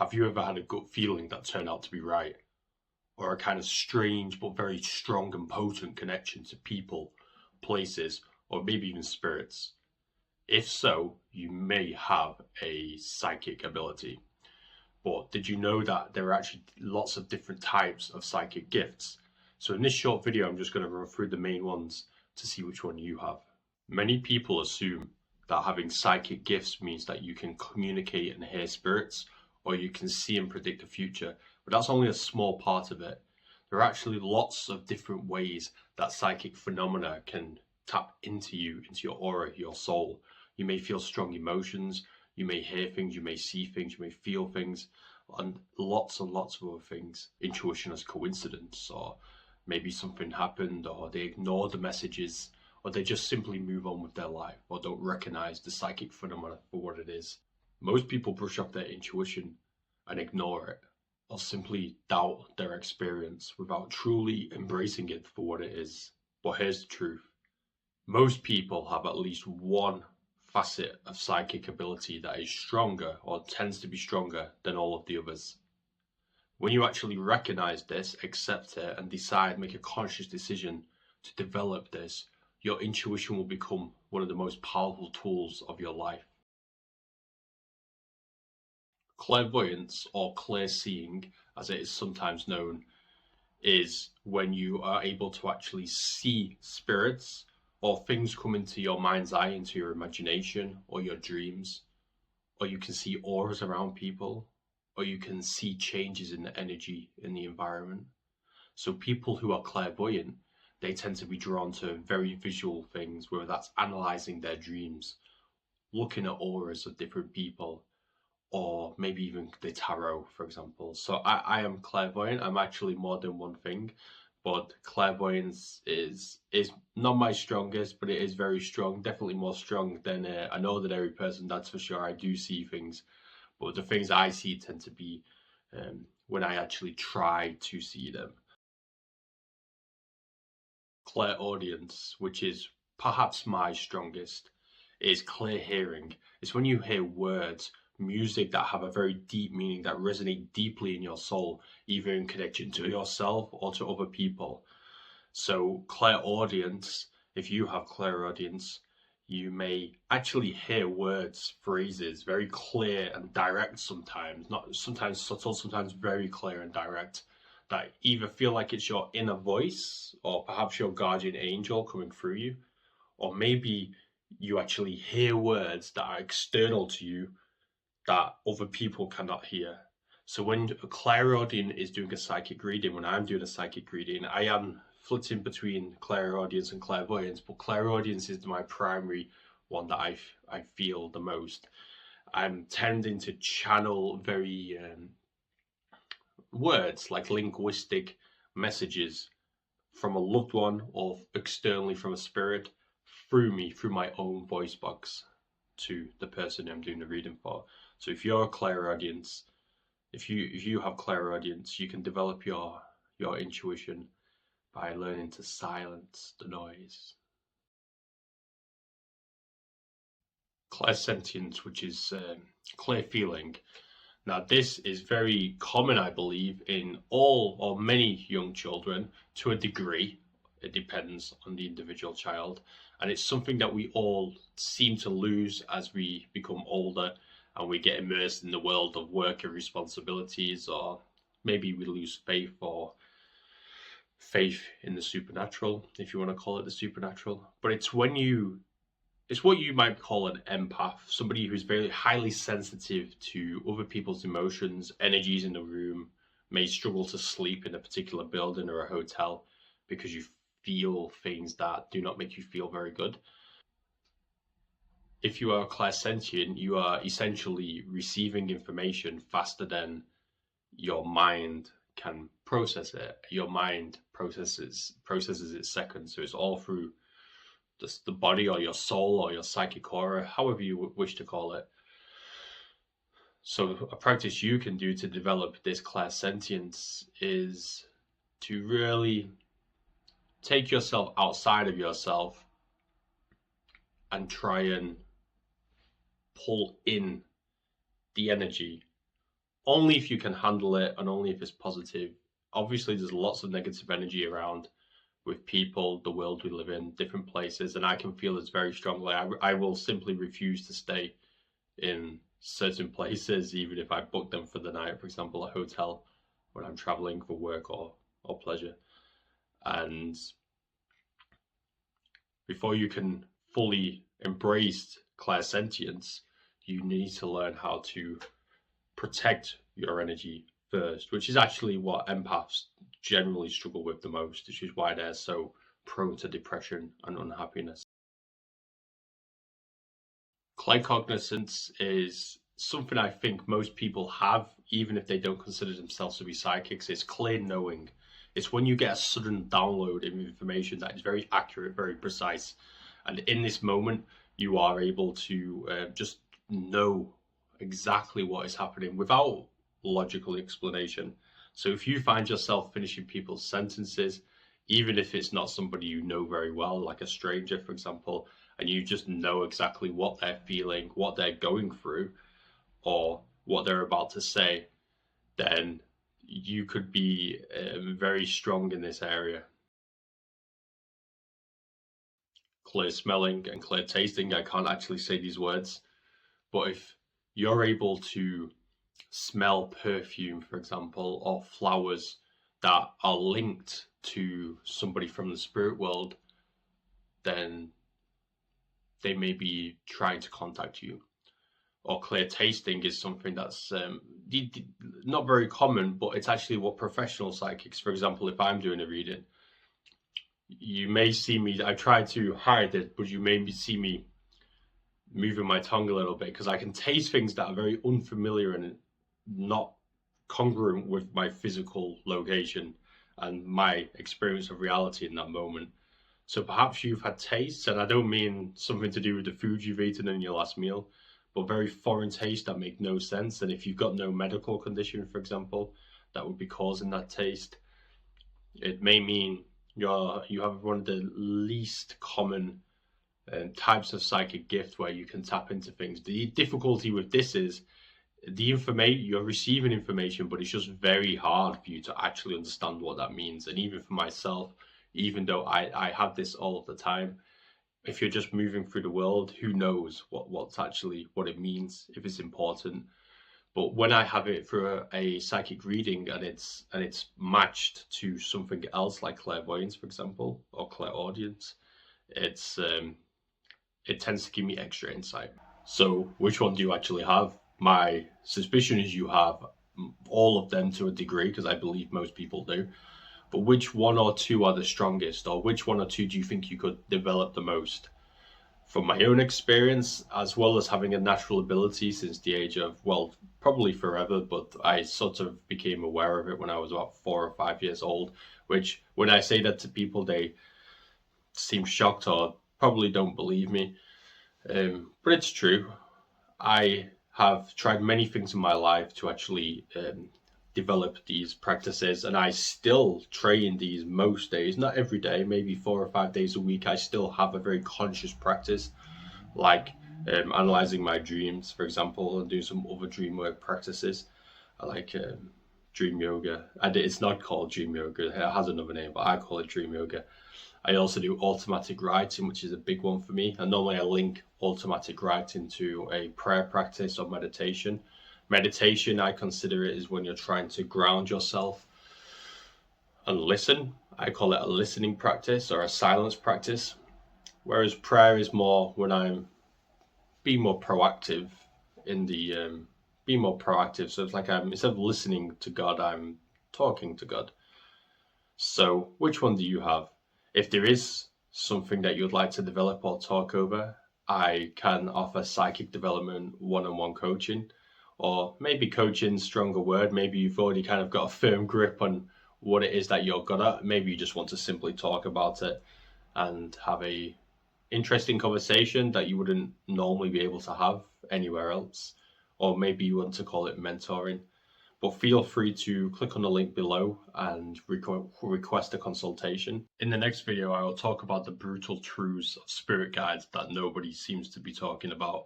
Have you ever had a gut feeling that turned out to be right? Or a kind of strange but very strong and potent connection to people, places, or maybe even spirits? If so, you may have a psychic ability. But did you know that there are actually lots of different types of psychic gifts? So in this short video, I'm just going to run through the main ones to see which one you have. Many people assume that having psychic gifts means that you can communicate and hear spirits, or you can see and predict the future, but that's only a small part of it. There are actually lots of different ways that psychic phenomena can tap into you, into your aura, your soul. You may feel strong emotions, you may hear things, you may see things, you may feel things, and lots of other things. Intuition as coincidence, or maybe something happened, or they ignore the messages, or they just simply move on with their life, or don't recognize the psychic phenomena for what it is. Most people brush off their intuition and ignore it, or simply doubt their experience without truly embracing it for what it is. But here's the truth. Most people have at least one facet of psychic ability that is stronger, or tends to be stronger, than all of the others. When you actually recognize this, accept it, and decide, make a conscious decision to develop this, your intuition will become one of the most powerful tools of your life. Clairvoyance, or clear-seeing, as it is sometimes known, is when you are able to actually see spirits or things come into your mind's eye, into your imagination or your dreams, or you can see auras around people, or you can see changes in the energy in the environment. So people who are clairvoyant, they tend to be drawn to very visual things, whether that's analyzing their dreams, looking at auras of different people, or maybe even the tarot, for example. So I am clairvoyant. I'm actually more than one thing, but clairvoyance is not my strongest, but it is very strong, definitely more strong than an ordinary person, that's for sure. I do see things, but the things I see tend to be when I actually try to see them. Clairaudience, which is perhaps my strongest, is clear hearing. It's when you hear words, music that have a very deep meaning, that resonate deeply in your soul, either in connection to yourself or to other people. So clairaudience, if you have clairaudience, you may actually hear words, phrases, very clear and direct sometimes, not sometimes subtle, sometimes very clear and direct, that either feel like it's your inner voice, or perhaps your guardian angel coming through you, or maybe you actually hear words that are external to you that other people cannot hear. So when a clairaudient is doing a psychic reading, when I'm doing a psychic reading, I am flitting between clairaudience and clairvoyance, but clairaudience is my primary one that I feel the most. I'm tending to channel very words like linguistic messages from a loved one or externally from a spirit through me, through my own voice box, to the person I'm doing the reading for. So if you're a clairaudience, if you have clairaudience, you can develop your intuition by learning to silence the noise. Clairsentience, which is clear feeling. Now this is very common, I believe, in all or many young children to a degree. It depends on the individual child, and it's something that we all seem to lose as we become older and we get immersed in the world of work and responsibilities, or maybe we lose faith in the supernatural, if you want to call it the supernatural. But it's what you might call an empath, somebody who's very highly sensitive to other people's emotions, energies in the room, may struggle to sleep in a particular building or a hotel because you feel things that do not make you feel very good. If you are clairsentient, you are essentially receiving information faster than your mind can process it. Your mind processes it seconds, so it's all through the body or your soul or your psychic aura, however you wish to call it. So a practice you can do to develop this clairsentience is to really take yourself outside of yourself and try and pull in the energy only if you can handle it and only if it's positive. Obviously, there's lots of negative energy around with people, the world we live in, different places, and I can feel this very strongly. I will simply refuse to stay in certain places, even if I book them for the night, for example, a hotel when I'm traveling for work or pleasure. And before you can fully embrace clairsentience, you need to learn how to protect your energy first, which is actually what empaths generally struggle with the most, which is why they're so prone to depression and unhappiness. Claircognizance is something I think most people have, even if they don't consider themselves to be psychics. It's clear knowing. It's when you get a sudden download of information that is very accurate, very precise. And in this moment, you are able to just know exactly what is happening without logical explanation. So if you find yourself finishing people's sentences, even if it's not somebody you know very well, like a stranger, for example, and you just know exactly what they're feeling, what they're going through, or what they're about to say, then you could be very strong in this area. Clear smelling and clear tasting, I can't actually say these words, but if you're able to smell perfume, for example, or flowers that are linked to somebody from the spirit world, then they may be trying to contact you. Or clear tasting is something that's not very common, but it's actually what professional psychics, for example, if I'm doing a reading, you may see me, I try to hide it, but you may see me moving my tongue a little bit because I can taste things that are very unfamiliar and not congruent with my physical location and my experience of reality in that moment. So perhaps you've had tastes, and I don't mean something to do with the food you've eaten in your last meal, but very foreign tastes that make no sense. And if you've got no medical condition, for example, that would be causing that taste, it may mean you have one of the least common types of psychic gift where you can tap into things. The difficulty with this is the information you're receiving information, but it's just very hard for you to actually understand what that means. And even for myself, even though I have this all of the time, if you're just moving through the world, who knows what's actually what it means, if it's important. But when I have it through a psychic reading and it's matched to something else like clairvoyance, for example, or clairaudience, it's it tends to give me extra insight. So which one do you actually have? My suspicion is you have all of them to a degree, because I believe most people do. But which one or two are the strongest, or which one or two do you think you could develop the most? From my own experience, as well as having a natural ability since the age of, well, probably forever, but I sort of became aware of it when I was about 4 or 5 years old, which when I say that to people, they seem shocked or probably don't believe me. But it's true. I have tried many things in my life to actually develop these practices, and I still train these most days, not every day, maybe 4 or 5 days a week. I still have a very conscious practice, like analyzing my dreams, for example, and do some other dream work practices. I like dream yoga, and it's not called dream yoga, it has another name, but I call it dream yoga. I also do automatic writing, which is a big one for me. And normally I link automatic writing to a prayer practice or meditation. Meditation, I consider it is when you're trying to ground yourself and listen. I call it a listening practice or a silence practice. Whereas prayer is more when I'm being more proactive in the being more proactive. So it's like I'm, instead of listening to God, I'm talking to God. So which one do you have? If there is something that you'd like to develop or talk over, I can offer psychic development one-on-one coaching, or maybe coaching, stronger word. Maybe you've already kind of got a firm grip on what it is that you're good at. Maybe you just want to simply talk about it and have a interesting conversation that you wouldn't normally be able to have anywhere else. Or maybe you want to call it mentoring. But feel free to click on the link below and request a consultation. In the next video, I will talk about the brutal truths of spirit guides that nobody seems to be talking about.